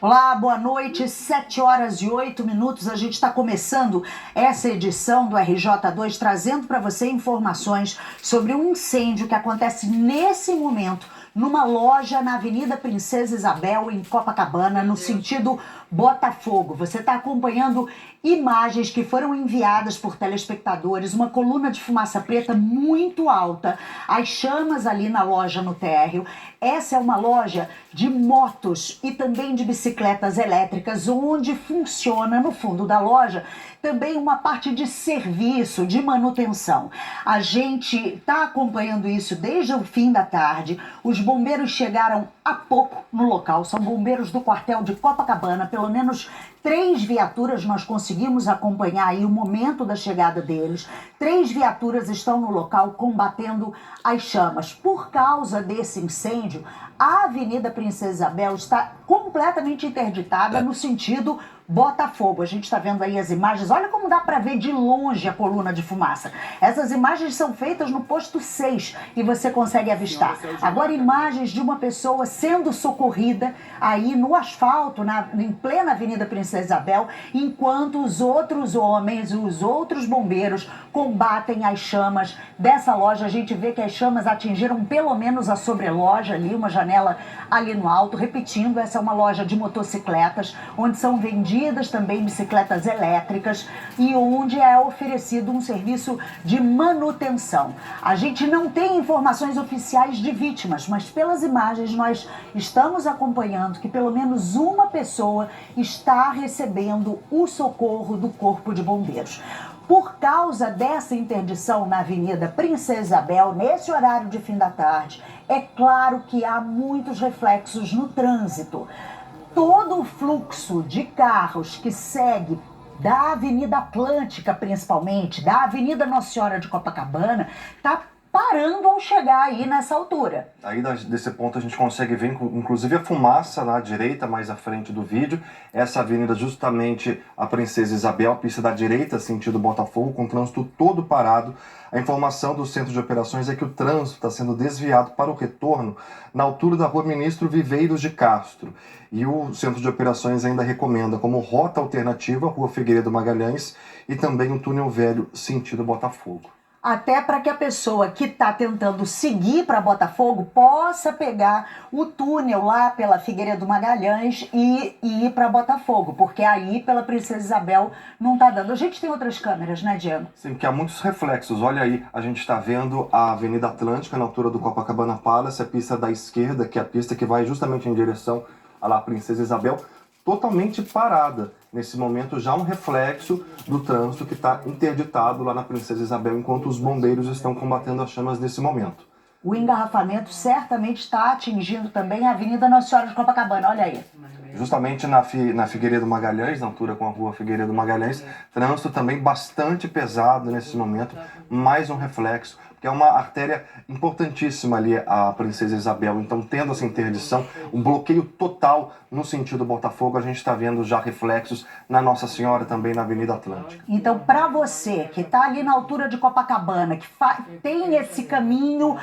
Olá, boa noite, 7h08. A gente está começando essa edição do RJ2 trazendo para você informações sobre um incêndio que acontece nesse momento numa loja na Avenida Princesa Isabel, em Copacabana, no sentido Botafogo. Você está acompanhando imagens que foram enviadas por telespectadores, uma coluna de fumaça preta muito alta, as chamas ali na loja no térreo. Essa é uma loja de motos e também de bicicletas elétricas, onde funciona no fundo da loja também uma parte de serviço, de manutenção. A gente está acompanhando isso desde o fim da tarde. Os bombeiros chegaram há pouco no local, são bombeiros do quartel de Copacabana, pelo menos 3 viaturas nós conseguimos acompanhar aí o momento da chegada deles. 3 viaturas estão no local combatendo as chamas. Por causa desse incêndio, a Avenida Princesa Isabel está completamente interditada no sentido Botafogo. A gente está vendo aí as imagens. Olha como dá para ver de longe a coluna de fumaça. Essas imagens são feitas no posto 6 e você consegue avistar. Agora, imagens de uma pessoa sendo socorrida aí no asfalto, em plena Avenida Princesa Isabel, enquanto os outros homens, os outros bombeiros combatem as chamas dessa loja. A gente vê que as chamas atingiram pelo menos a sobreloja ali, uma janela ali no alto. Repetindo, essa é uma loja de motocicletas, onde são vendidas também bicicletas elétricas e onde é oferecido um serviço de manutenção. A gente não tem informações oficiais de vítimas, mas pelas imagens nós estamos acompanhando que pelo menos uma pessoa está recebendo o socorro do Corpo de Bombeiros. Por causa dessa interdição na Avenida Princesa Isabel, nesse horário de fim da tarde, é claro que há muitos reflexos no trânsito. Todo o fluxo de carros que segue da Avenida Atlântica, principalmente, da Avenida Nossa Senhora de Copacabana, está parando ao chegar aí nessa altura. Aí desse ponto a gente consegue ver inclusive a fumaça na direita, mais à frente do vídeo. Essa avenida justamente a Princesa Isabel, pista da direita, sentido Botafogo, com o trânsito todo parado. A informação do Centro de Operações é que o trânsito está sendo desviado para o retorno na altura da Rua Ministro Viveiros de Castro. E o Centro de Operações ainda recomenda como rota alternativa a Rua Figueiredo Magalhães e também o Túnel Velho, sentido Botafogo. Até para que a pessoa que está tentando seguir para Botafogo possa pegar o túnel lá pela Figueiredo Magalhães e ir para Botafogo, porque aí pela Princesa Isabel não está dando. A gente tem outras câmeras, né, Diego? Sim, que há muitos reflexos. Olha aí, a gente está vendo a Avenida Atlântica na altura do Copacabana Palace, a pista da esquerda, que é a pista que vai justamente em direção à lá Princesa Isabel, totalmente parada. Nesse momento já um reflexo do trânsito que está interditado lá na Princesa Isabel, enquanto os bombeiros estão combatendo as chamas nesse momento. O engarrafamento certamente está atingindo também a Avenida Nossa Senhora de Copacabana, olha aí. Justamente na Figueiredo Magalhães, na altura com a Rua Figueiredo Magalhães, trânsito também bastante pesado nesse momento, mais um reflexo, porque é uma artéria importantíssima ali a Princesa Isabel. Então, tendo essa interdição, um bloqueio total no sentido Botafogo, a gente está vendo já reflexos na Nossa Senhora também na Avenida Atlântica. Então, para você que está ali na altura de Copacabana, que tem esse caminho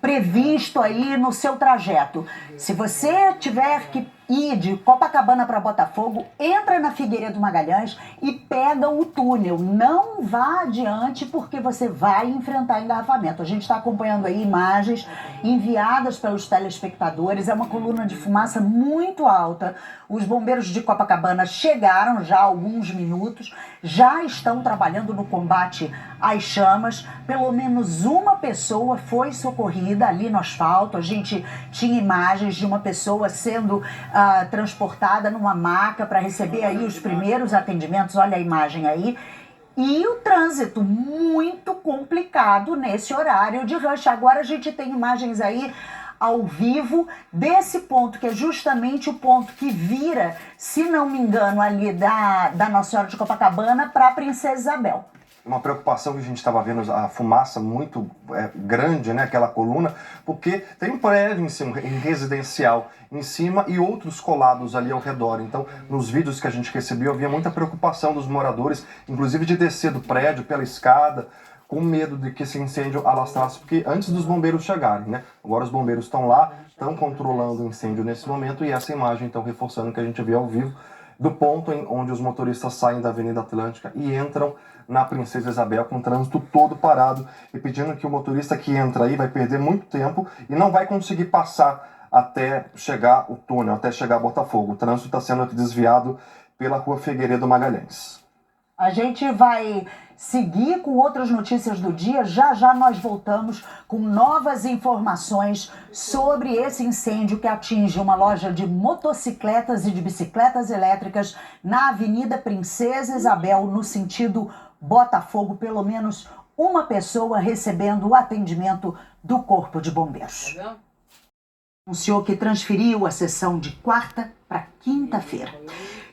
previsto aí no seu trajeto, se você tiver que ir de Copacabana para Botafogo, entra na Figueiredo Magalhães e pega o túnel. Não vá adiante porque você vai enfrentar engarrafamento. A gente está acompanhando aí imagens enviadas pelos telespectadores. É uma coluna de fumaça muito alta. Os bombeiros de Copacabana chegaram já há alguns minutos, já estão trabalhando no combate às chamas. Pelo menos uma pessoa foi socorrida ali no asfalto. A gente tinha imagens de uma pessoa sendo transportada numa maca para receber aí os primeiros atendimentos. Olha a imagem aí. E o trânsito muito complicado nesse horário de rush. Agora a gente tem imagens aí ao vivo desse ponto, que é justamente o ponto que vira, se não me engano, ali da Nossa Senhora de Copacabana para a Princesa Isabel. Uma preocupação que a gente estava vendo, a fumaça muito grande, né, aquela coluna, porque tem um prédio em cima, em residencial em cima e outros colados ali ao redor. Então, nos vídeos que a gente recebeu, havia muita preocupação dos moradores, inclusive de descer do prédio pela escada, com medo de que esse incêndio alastrasse, porque antes dos bombeiros chegarem, né? Agora os bombeiros estão lá, estão controlando o incêndio nesse momento, e essa imagem então reforçando o que a gente vê ao vivo do ponto onde os motoristas saem da Avenida Atlântica e entram na Princesa Isabel com o trânsito todo parado e pedindo que o motorista que entra aí vai perder muito tempo e não vai conseguir passar até chegar o túnel, até chegar a Botafogo. O trânsito está sendo desviado pela Rua Figueiredo Magalhães. A gente vai seguir com outras notícias do dia. Já já nós voltamos com novas informações sobre esse incêndio que atinge uma loja de motocicletas e de bicicletas elétricas na Avenida Princesa Isabel, no sentido Botafogo. Pelo menos uma pessoa recebendo o atendimento do Corpo de Bombeiros. Anunciou que transferiu a sessão de quarta para quinta-feira.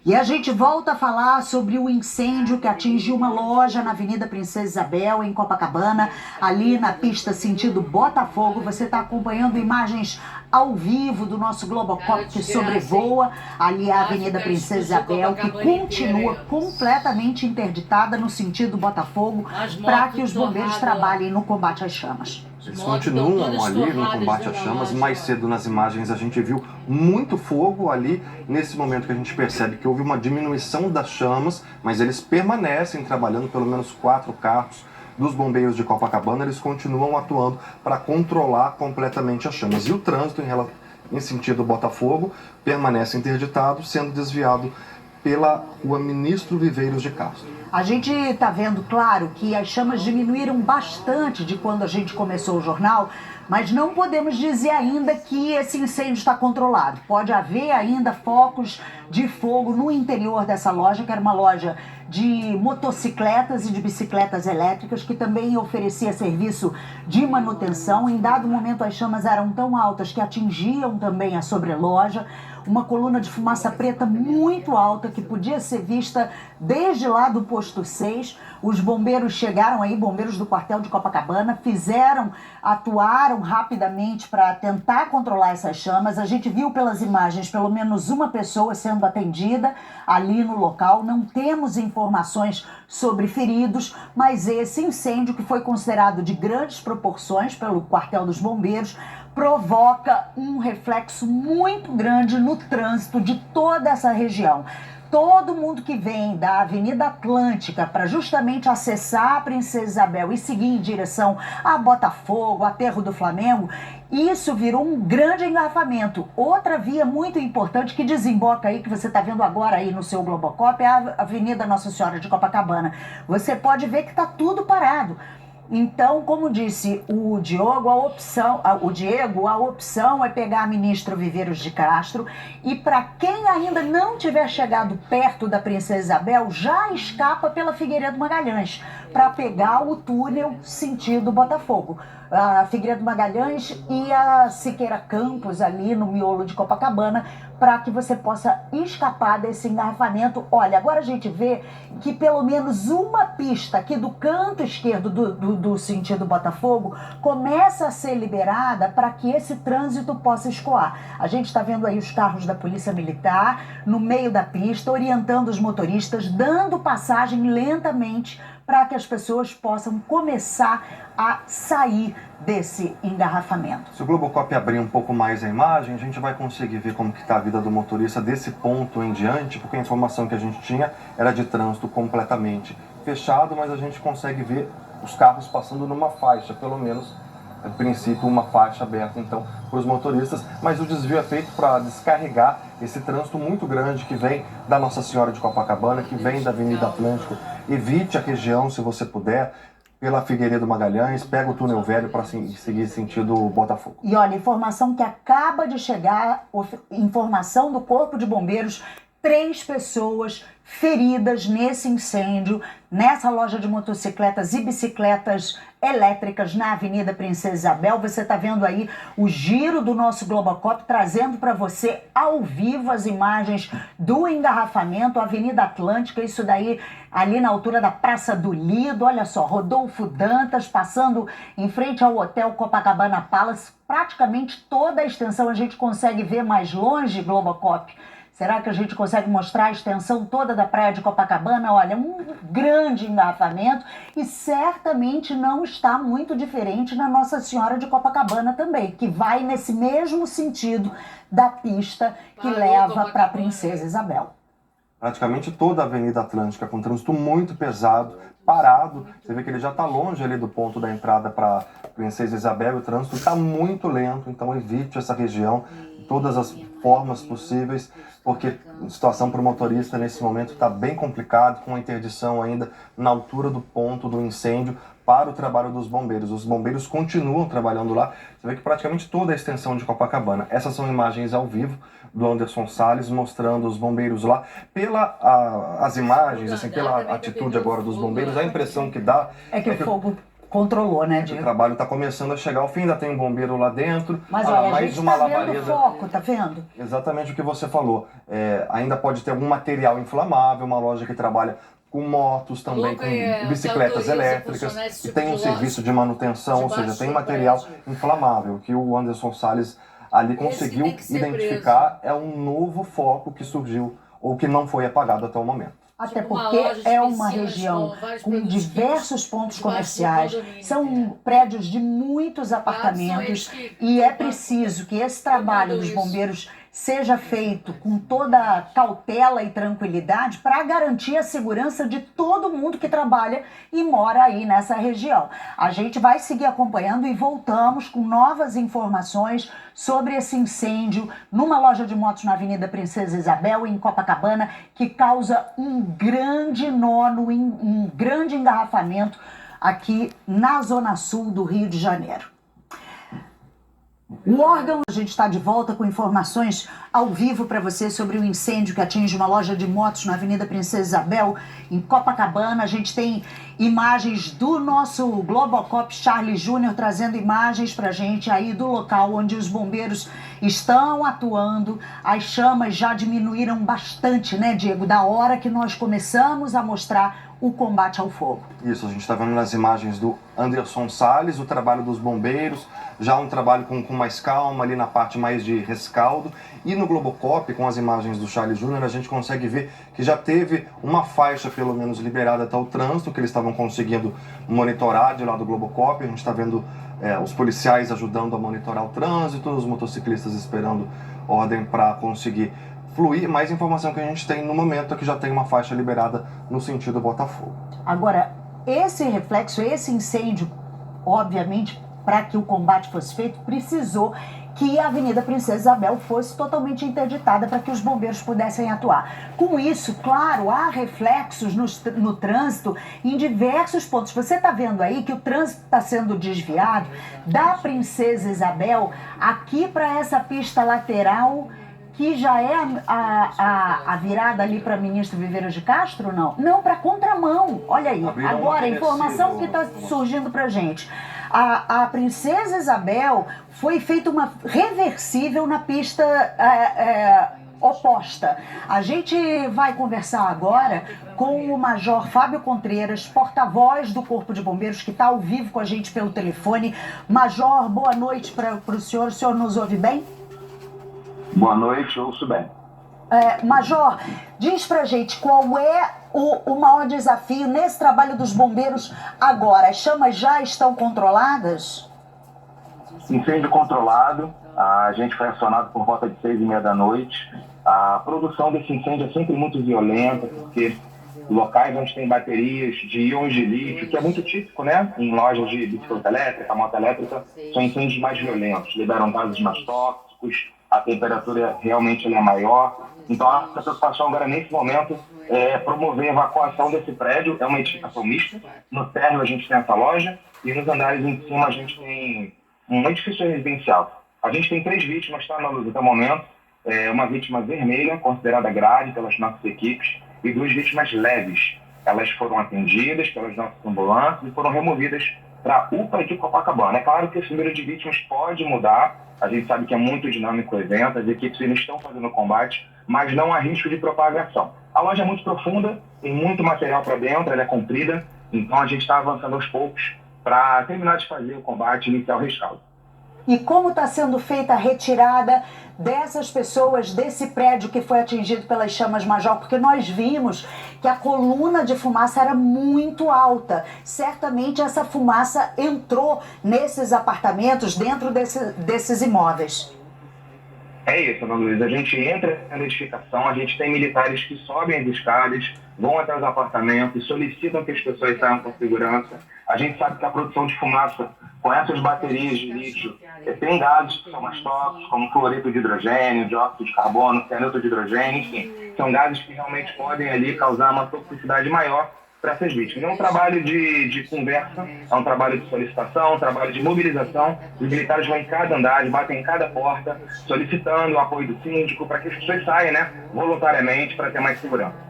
E a gente volta a falar sobre o incêndio que atingiu uma loja na Avenida Princesa Isabel, em Copacabana, ali na pista sentido Botafogo. Você está acompanhando imagens ao vivo do nosso Globocop que sobrevoa ali a Avenida Princesa Isabel, que continua completamente interditada no sentido Botafogo, para que os bombeiros trabalhem no combate às chamas. Eles continuam ali no combate às chamas. Mais cedo nas imagens a gente viu muito fogo ali. Nesse momento que a gente percebe que houve uma diminuição das chamas, mas eles permanecem trabalhando, pelo menos 4 carros dos bombeiros de Copacabana, eles continuam atuando para controlar completamente as chamas. E o trânsito em sentido Botafogo permanece interditado, sendo desviado pela Rua Ministro Viveiros de Castro. A gente está vendo, claro, que as chamas diminuíram bastante de quando a gente começou o jornal, mas não podemos dizer ainda que esse incêndio está controlado. Pode haver ainda focos de fogo no interior dessa loja, que era uma loja de motocicletas e de bicicletas elétricas, que também oferecia serviço de manutenção. Em dado momento, as chamas eram tão altas que atingiam também a sobreloja. Uma coluna de fumaça preta muito alta que podia ser vista desde lá do posto 6. Os bombeiros chegaram aí, bombeiros do quartel de Copacabana, atuaram rapidamente para tentar controlar essas chamas. A gente viu pelas imagens pelo menos uma pessoa sendo atendida ali no local. Não temos informações sobre feridos, mas esse incêndio, que foi considerado de grandes proporções pelo quartel dos bombeiros, provoca um reflexo muito grande no trânsito de toda essa região. Todo mundo que vem da Avenida Atlântica para justamente acessar a Princesa Isabel e seguir em direção a Botafogo, Aterro do Flamengo, isso virou um grande engarrafamento. Outra via muito importante que desemboca aí, que você está vendo agora aí no seu Globocop, é a Avenida Nossa Senhora de Copacabana. Você pode ver que está tudo parado. Então, como disse o Diego, a opção é pegar a Ministro Viveiros de Castro, e para quem ainda não tiver chegado perto da Princesa Isabel, já escapa pela Figueiredo Magalhães para pegar o túnel sentido Botafogo. A Figueiredo Magalhães e a Siqueira Campos ali no miolo de Copacabana, para que você possa escapar desse engarrafamento. Olha, agora a gente vê que pelo menos uma pista aqui do canto esquerdo do sentido Botafogo começa a ser liberada para que esse trânsito possa escoar. A gente está vendo aí os carros da Polícia Militar no meio da pista, orientando os motoristas, dando passagem lentamente para que as pessoas possam começar a sair desse engarrafamento. Se o Globocop abrir um pouco mais a imagem, a gente vai conseguir ver como que está a vida do motorista desse ponto em diante, porque a informação que a gente tinha era de trânsito completamente fechado, mas a gente consegue ver os carros passando numa faixa, pelo menos, a princípio, uma faixa aberta, então, para os motoristas, mas o desvio é feito para descarregar esse trânsito muito grande que vem da Nossa Senhora de Copacabana, que vem da Avenida Atlântico. Evite a região, se você puder, pela Figueiredo Magalhães, pega o túnel velho para seguir sentido Botafogo. E olha, informação que acaba de chegar, informação do Corpo de Bombeiros, 3 pessoas feridas nesse incêndio, nessa loja de motocicletas e bicicletas elétricas na Avenida Princesa Isabel. Você está vendo aí o giro do nosso Globocop, trazendo para você ao vivo as imagens do engarrafamento, Avenida Atlântica, isso daí ali na altura da Praça do Lido. Olha só, Rodolfo Dantas passando em frente ao Hotel Copacabana Palace, praticamente toda a extensão a gente consegue ver mais longe, Globocop. Será que a gente consegue mostrar a extensão toda da praia de Copacabana? Olha, um grande engarrafamento e certamente não está muito diferente na Nossa Senhora de Copacabana também, que vai nesse mesmo sentido da pista que leva para a Princesa Isabel. Praticamente toda a Avenida Atlântica com trânsito muito pesado, parado. Você vê que ele já está longe ali do ponto da entrada para Princesa Isabel. O trânsito está muito lento, então evite essa região de todas as formas possíveis, porque a situação para o motorista nesse momento está bem complicado, com a interdição ainda na altura do ponto do incêndio para o trabalho dos bombeiros. Os bombeiros continuam trabalhando lá. Você vê que praticamente toda a extensão de Copacabana. Essas são imagens ao vivo do Anderson Salles mostrando os bombeiros lá. As imagens, assim, pela atitude agora dos bombeiros, a impressão que dá é que o fogo controlou, né, Diego? O trabalho está começando a chegar ao fim, ainda tem um bombeiro lá dentro. Mas olha, a gente tá vendo o foco, tá vendo? Exatamente o que você falou. Ainda pode ter algum material inflamável, uma loja que trabalha com motos também, com bicicletas elétricas, e tem um serviço de manutenção, ou seja, tem material inflamável, que o Anderson Salles ali conseguiu identificar. É um novo foco que surgiu, ou que não foi apagado até o momento. Até porque é uma região com diversos pontos comerciais, são prédios de muitos apartamentos e é preciso que esse trabalho dos bombeiros seja feito com toda cautela e tranquilidade para garantir a segurança de todo mundo que trabalha e mora aí nessa região. A gente vai seguir acompanhando e voltamos com novas informações sobre esse incêndio numa loja de motos na Avenida Princesa Isabel, em Copacabana, que causa um grande nó, um grande engarrafamento aqui na Zona Sul do Rio de Janeiro. O órgão, a gente está de volta com informações ao vivo para você sobre o incêndio que atinge uma loja de motos na Avenida Princesa Isabel, em Copacabana. A gente tem imagens do nosso Globocop Charlie Júnior trazendo imagens para a gente aí do local onde os bombeiros estão atuando. As chamas já diminuíram bastante, né, Diego, da hora que nós começamos a mostrar o combate ao fogo. Isso, a gente está vendo nas imagens do Anderson Salles, o trabalho dos bombeiros, já um trabalho com mais calma, ali na parte mais de rescaldo. E no Globocop, com as imagens do Charlie Júnior, a gente consegue ver que já teve uma faixa, pelo menos, liberada até o trânsito, que eles estavam conseguindo monitorar de lá do Globocop. A gente está vendo os policiais ajudando a monitorar o trânsito, os motociclistas esperando ordem para conseguir fluir. Mais informação que a gente tem no momento é que já tem uma faixa liberada no sentido Botafogo. Agora, esse reflexo, esse incêndio, obviamente, para que o combate fosse feito, precisou que a Avenida Princesa Isabel fosse totalmente interditada para que os bombeiros pudessem atuar. Com isso, claro, há reflexos no trânsito em diversos pontos. Você está vendo aí que o trânsito está sendo desviado da Princesa Isabel aqui para essa pista lateral, que já é a virada ali para Ministro Viveiros de Castro, não? Não, para contramão. Olha aí, agora a informação que está surgindo para gente. A Princesa Isabel foi feita uma reversível na pista oposta. A gente vai conversar agora com o Major Fábio Contreiras, porta-voz do Corpo de Bombeiros, que está ao vivo com a gente pelo telefone. Major, boa noite para o senhor. O senhor nos ouve bem? Boa noite, ouço bem. Major, diz pra gente qual é o maior desafio nesse trabalho dos bombeiros agora. As chamas já estão controladas? Incêndio controlado. A gente foi acionado por volta de 6h30 da noite. A produção desse incêndio é sempre muito violenta, porque locais onde tem baterias de íons de lítio, que é muito típico, né? Em lojas de bicicleta elétrica, moto elétrica, são incêndios mais violentos, liberam gases mais tóxicos, a temperatura realmente é maior. Então, a preocupação agora, nesse momento, é promover a evacuação desse prédio. É uma edificação mista. No térreo, a gente tem essa loja e nos andares em cima, a gente tem um edifício residencial. A gente tem 3 vítimas, tá, na luz até o momento. Uma vítima vermelha, considerada grave pelas nossas equipes, e 2 vítimas leves. Elas foram atendidas pelas nossas ambulâncias e foram removidas para a UPA de Copacabana. É claro que esse número de vítimas pode mudar. A gente sabe que é muito dinâmico o evento, as equipes ainda estão fazendo o combate, mas não há risco de propagação. A loja é muito profunda, tem muito material para dentro, ela é comprida, então a gente está avançando aos poucos para terminar de fazer o combate e iniciar o rescaldo. e como está sendo feita a retirada dessas pessoas desse prédio que foi atingido pelas chamas, Major, porque nós vimos que a coluna de fumaça era muito alta. Certamente essa fumaça entrou nesses apartamentos, dentro desses imóveis. É isso, Ana Luísa. A gente entra na edificação, a gente tem militares que sobem as escadas, vão até os apartamentos, solicitam que as pessoas saiam com segurança. A gente sabe que a produção de fumaça, com essas baterias de lítio, tem gases que são mais tóxicos, como fluoreto de hidrogênio, dióxido de carbono, cianeto de hidrogênio, enfim. São gases que realmente podem ali causar uma toxicidade maior para essas vítimas. É um trabalho de conversa, é um trabalho de solicitação, um trabalho de mobilização. Os militares vão em cada andar, batem em cada porta, solicitando o apoio do síndico para que as pessoas saiam, né, voluntariamente, para ter mais segurança.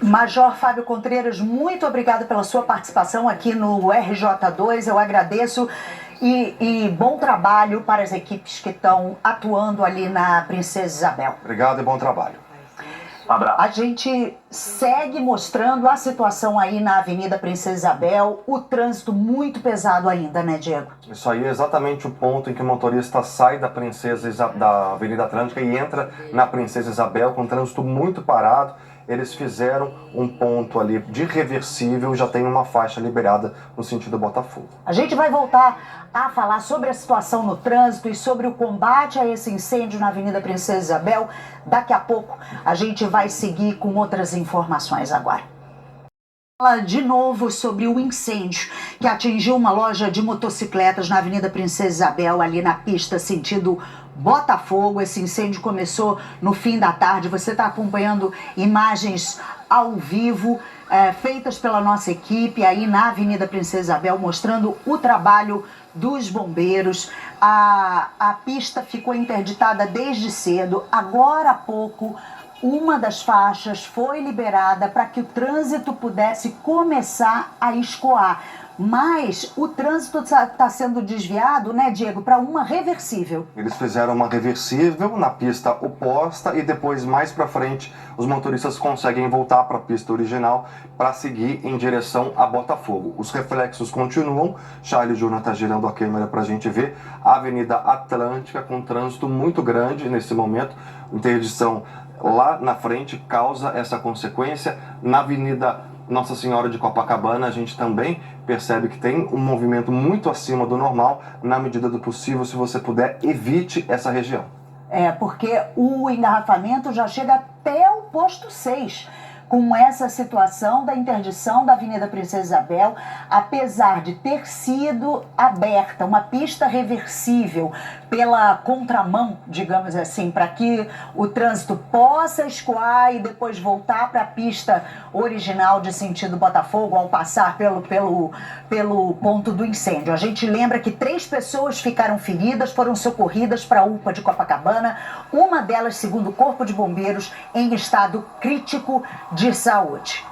Major Fábio Contreiras, muito obrigado pela sua participação aqui no RJ2, eu agradeço e bom trabalho para as equipes que estão atuando ali na Princesa Isabel. Obrigado e bom trabalho. Um abraço. A gente segue mostrando a situação aí na Avenida Princesa Isabel, o trânsito muito pesado ainda, né, Diego? Isso aí é exatamente o ponto em que o motorista sai da da Avenida Atlântica e entra na Princesa Isabel com o trânsito muito parado. Eles fizeram um ponto ali de reversível, já tem uma faixa liberada no sentido Botafogo. A gente vai voltar a falar sobre a situação no trânsito e sobre o combate a esse incêndio na Avenida Princesa Isabel. Daqui a pouco a gente vai seguir com outras informações agora. Fala de novo sobre o incêndio que atingiu uma loja de motocicletas na Avenida Princesa Isabel, ali na pista sentido Botafogo. Esse incêndio começou no fim da tarde. Você está acompanhando imagens ao vivo, feitas pela nossa equipe aí na Avenida Princesa Isabel, mostrando o trabalho dos bombeiros. A pista ficou interditada desde cedo. Agora há pouco, uma das faixas foi liberada para que o trânsito pudesse começar a escoar. Mas o trânsito está sendo desviado, né, Diego, para uma reversível. Eles fizeram uma reversível na pista oposta e depois, mais para frente, os motoristas conseguem voltar para a pista original para seguir em direção a Botafogo. Os reflexos continuam. Charles Júnior está girando a câmera para a gente ver a Avenida Atlântica com trânsito muito grande nesse momento. Interdição lá na frente causa essa consequência. Na Avenida Nossa Senhora de Copacabana, a gente também percebe que tem um movimento muito acima do normal. Na medida do possível, se você puder, evite essa região. Porque o engarrafamento já chega até o posto 6. Com essa situação da interdição da Avenida Princesa Isabel, apesar de ter sido aberta uma pista reversível pela contramão, digamos assim, para que o trânsito possa escoar e depois voltar para a pista original de sentido Botafogo ao passar pelo ponto do incêndio. A gente lembra que 3 pessoas ficaram feridas, foram socorridas para a UPA de Copacabana, uma delas, segundo o Corpo de Bombeiros, em estado crítico de saúde.